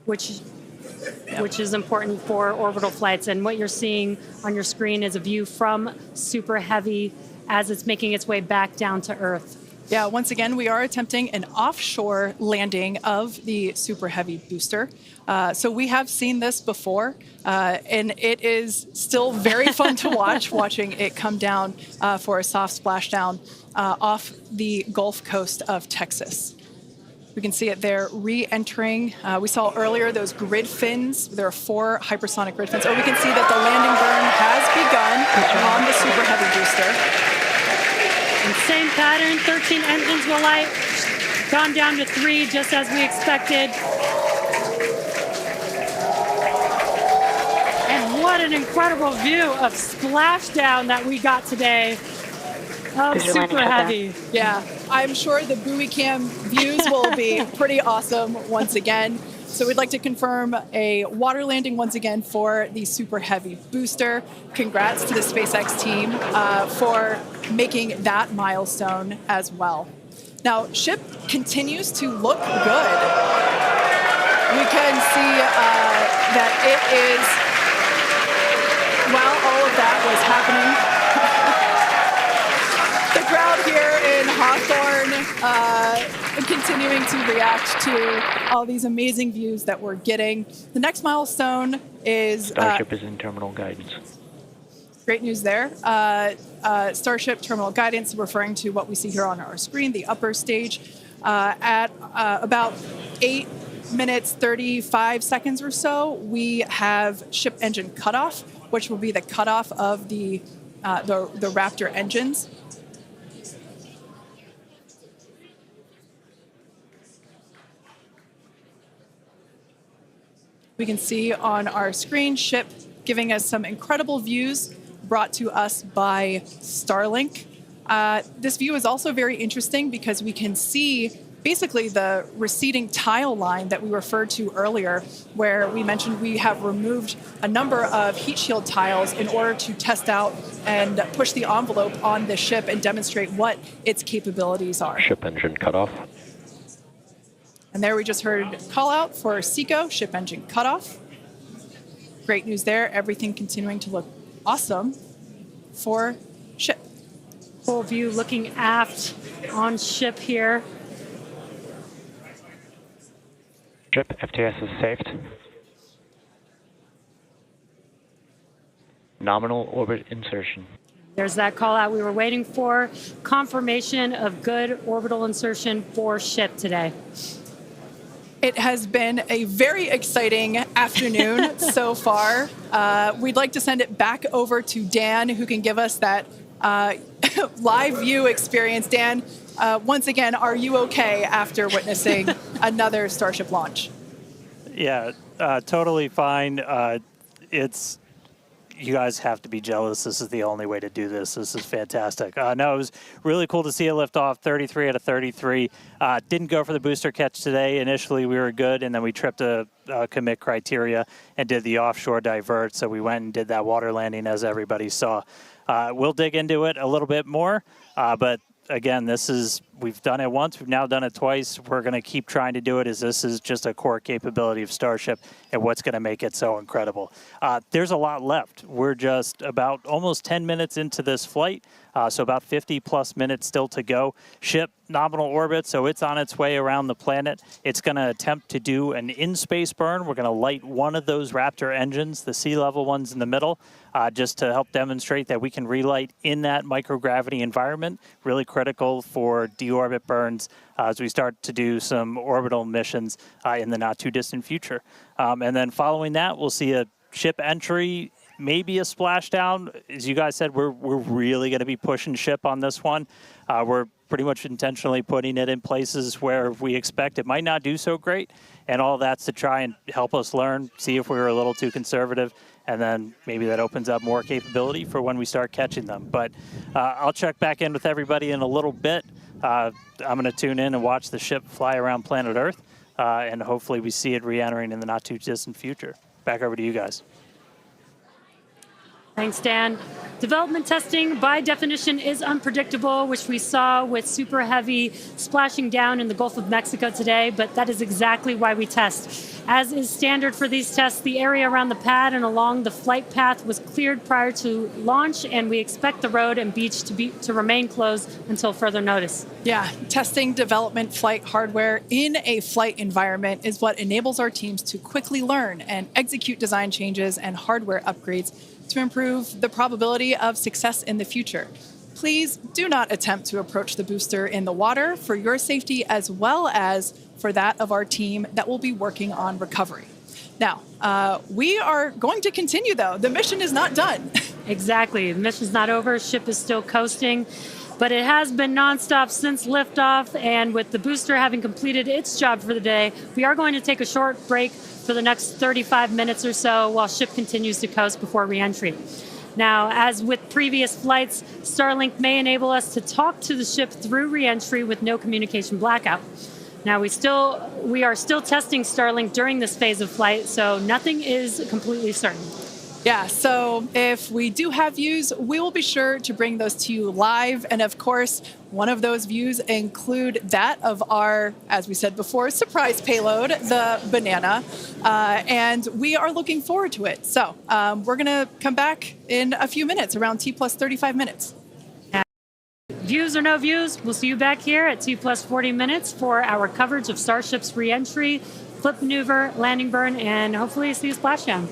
which is important for orbital flights. And what you're seeing on your screen is a view from Super Heavy as it's making its way back down to Earth. Yeah, once again, we are attempting an offshore landing of the Super Heavy booster. So we have seen this before, and it is still very fun to watching it come down for a soft splashdown off the Gulf Coast of Texas. We can see it there re-entering. We saw earlier those grid fins. There are 4 hypersonic grid fins. Or we can see that the landing burn has begun on the Super Heavy booster. And same pattern, 13 engines will light, gone down to 3 just as we expected. And what an incredible view of splashdown that we got today of Super Heavy. Yeah, I'm sure the buoy cam views will be pretty awesome once again. So we'd like to confirm a water landing once again for the Super Heavy booster. Congrats to the SpaceX team for making that milestone as well. Now, ship continues to look good. We can see that it is, while all of that was happening, the crowd here in Hawthorne continuing to react to all these amazing views that we're getting. The next milestone is... Starship is in terminal guidance. Great news there. Starship terminal guidance, referring to what we see here on our screen, the upper stage, at about 8 minutes, 35 seconds or so, we have ship engine cutoff, which will be the cutoff of the Raptor engines. We can see on our screen ship giving us some incredible views brought to us by Starlink. This view is also very interesting because we can see basically the receding tile line that we referred to earlier, where we mentioned we have removed a number of heat shield tiles in order to test out and push the envelope on the ship and demonstrate what its capabilities are. Ship engine cutoff. And there we just heard call out for SECO, ship engine cutoff. Great news there. Everything continuing to look awesome for ship. Full view looking aft on ship here. Ship FTS is saved. Nominal orbit insertion. There's that call out we were waiting for. Confirmation of good orbital insertion for ship today. It has been a very exciting afternoon so far. We'd like to send it back over to Dan, who can give us that live view experience. Dan, once again, are you okay after witnessing another Starship launch? Yeah, totally fine. You guys have to be jealous. This is the only way to do this. This is fantastic. No, it was really cool to see it lift off 33 out of 33. Didn't go for the booster catch today. Initially, we were good, and then we tripped a commit criteria and did the offshore divert. So we went and did that water landing, as everybody saw. We'll dig into it a little bit more, but again, we've done it once, we've now done it twice. We're going to keep trying to do it, as this is just a core capability of Starship and what's going to make it so incredible. There's a lot left. We're just about almost 10 minutes into this flight, so about 50 plus minutes still to go. Ship nominal orbit, so it's on its way around the planet. It's going to attempt to do an in-space burn. We're going to light one of those Raptor engines, the sea level ones in the middle, just to help demonstrate that we can relight in that microgravity environment. Really critical for deorbit burns as we start to do some orbital missions in the not too distant future. And then following that, we'll see a ship entry maybe a splashdown. As you guys said, we're really going to be pushing ship on this one. We're pretty much intentionally putting it in places where we expect it might not do so great, and all that's to try and help us learn, see if we were a little too conservative, and then maybe that opens up more capability for when we start catching them. But I'll check back in with everybody in a little bit. I'm going to tune in and watch the ship fly around planet Earth, and hopefully we see it re-entering in the not too distant future. Back over to you guys. Thanks, Dan. Development testing, by definition, is unpredictable, which we saw with Super Heavy splashing down in the Gulf of Mexico today, but that is exactly why we test. As is standard for these tests, the area around the pad and along the flight path was cleared prior to launch, and we expect the road and beach to remain closed until further notice. Yeah, testing development flight hardware in a flight environment is what enables our teams to quickly learn and execute design changes and hardware upgrades to improve the probability of success in the future. Please do not attempt to approach the booster in the water for your safety as well as for that of our team that will be working on recovery. Now, we are going to continue though. The mission is not done. Exactly, the mission's not over, ship is still coasting, but it has been nonstop since liftoff, and with the booster having completed its job for the day, we are going to take a short break for the next 35 minutes or so while ship continues to coast before re-entry. Now, as with previous flights, Starlink may enable us to talk to the ship through re-entry with no communication blackout. Now, we are still testing Starlink during this phase of flight, so nothing is completely certain. Yeah, so if we do have views, we will be sure to bring those to you live. And of course, one of those views include that of our, as we said before, surprise payload, the Banana. And we are looking forward to it. So we're going to come back in a few minutes, around T plus 35 minutes. Views or no views, we'll see you back here at T plus 40 minutes for our coverage of Starship's re-entry, flip maneuver, landing burn, and hopefully see a splashdown.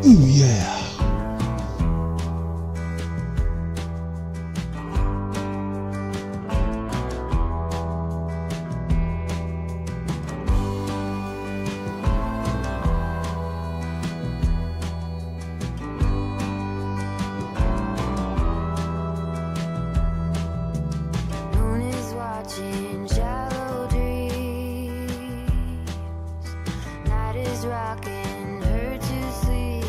Ooh, yeah. Moon is watching shallow dreams. Night is rocking her to sleep.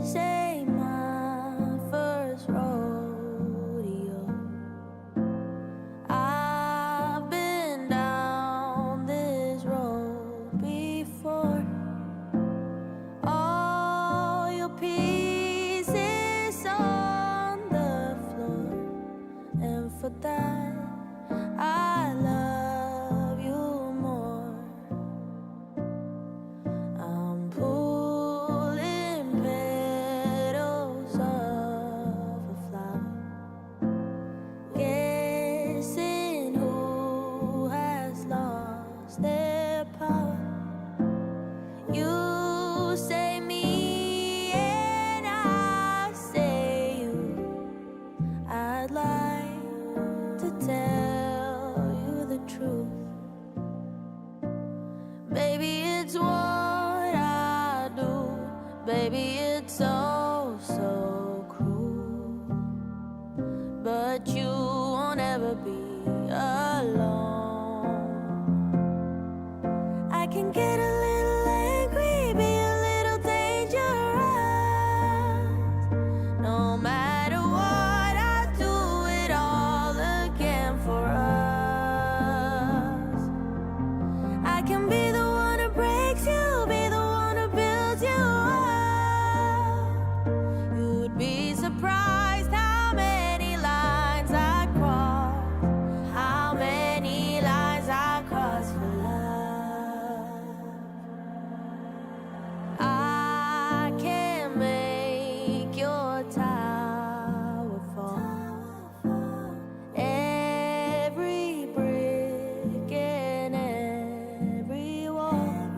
say my first rodeo. I've been down this road before. All your pieces on the floor, and for that I love you more. I'm pulling petals off a flower, guessing who has lost their power. You say me and I say you. I'd like to tell you the truth. Baby, it's what I do. Baby, it's oh so cruel. But you won't ever be alone. I can get a little angry, be a little dangerous. No matter what, I do it all again for us. I can be the one who breaks you, be the one who builds you up. You'd be surprised how many lines I cross, how many lines I cross for love. I can make your tower fall, every brick and every wall,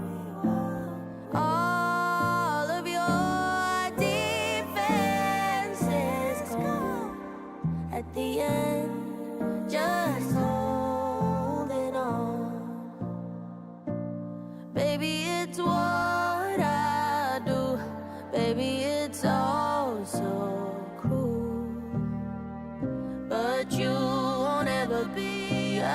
all of your defenses gone. At the end, just holding on. Baby, it's what I do. Baby, it's all so cruel. But you won't ever be alone.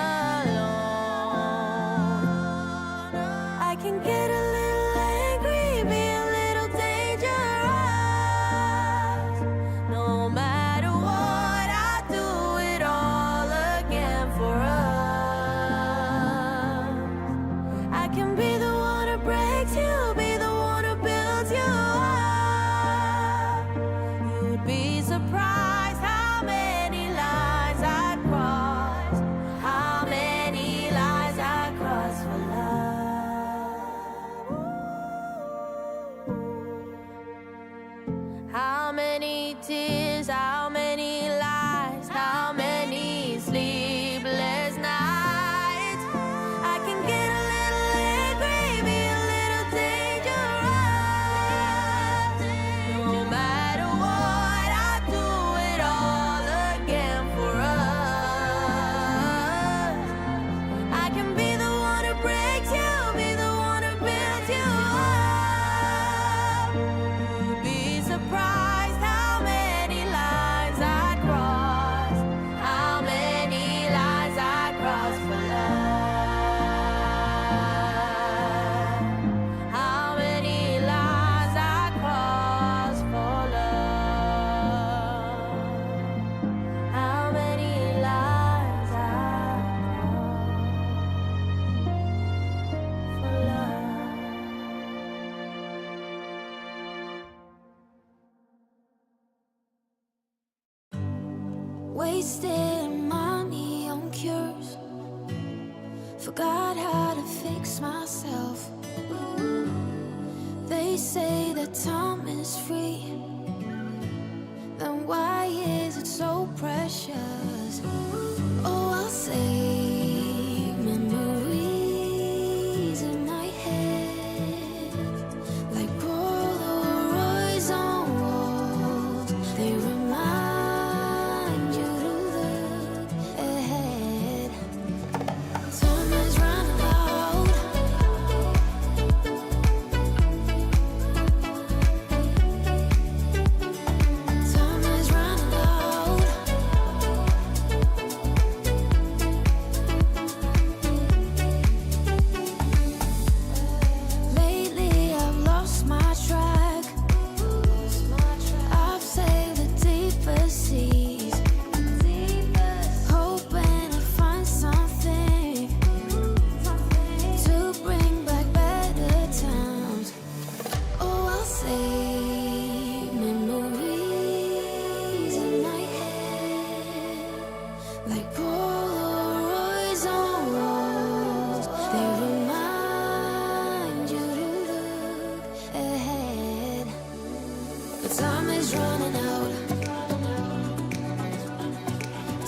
I can get a little angry, be a little dangerous. No matter what, I do it all again for us. I can be the one who breaks you, be the one who builds you up. You'd be surprised how many lines I cross, how many lines I cross for love. How many tears, how many lies, how many sleepless nights. I can get a little angry, be a little dangerous. No matter what, I do it all again for us. I can be the one who breaks you, be the one who builds you up. You'd be surprised how many lines I cross, how many lines I cross for love. How many lines I cross for love. How many lines I cross for love. Wasted money on cures, forgot how to fix myself. They say that time is free, then why is it so precious? Oh, I'll save memories in my head, like Polaroids on walls. They remind you to look ahead. Time is running out. Time is running out. time is running out.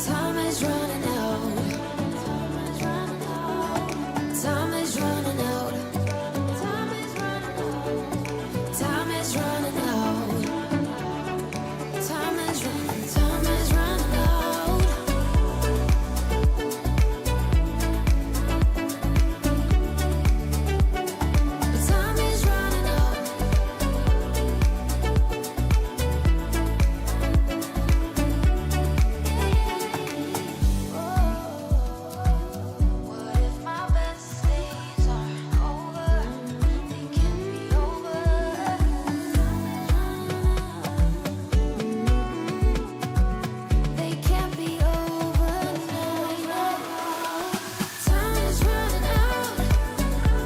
Time is running out. Time is running out. Time is running out. Time is running out. Time is running out. What if my best days are over? They can't be over. They can't be over now. Time is running out.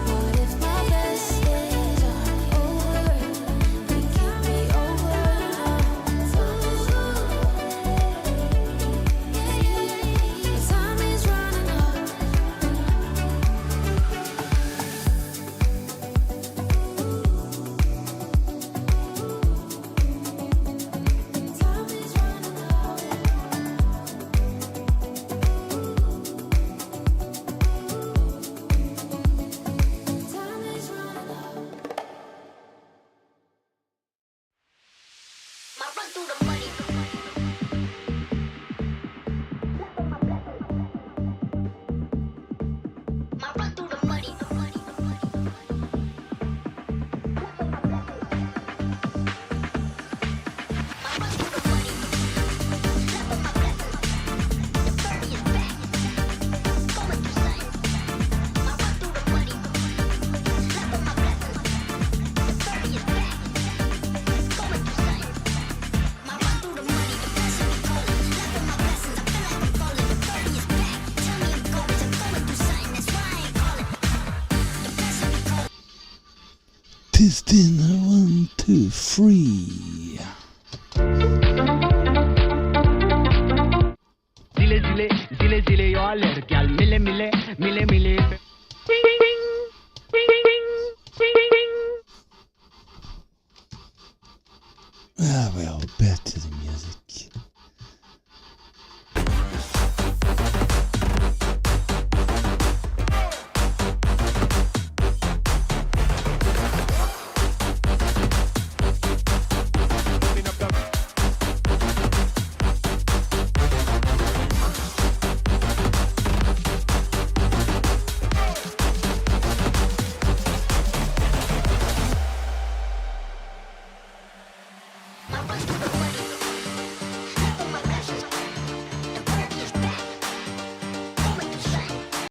What if my best days are over? They can't be over now. Time is running out. Time is running out. Time is running out. My run through the money. My run through the money. Tis dinner, 1, 2, 3. Zile zile, zile zile eu alerg, iar mile mile, mile mile. Ah, well, back to the music. My run through the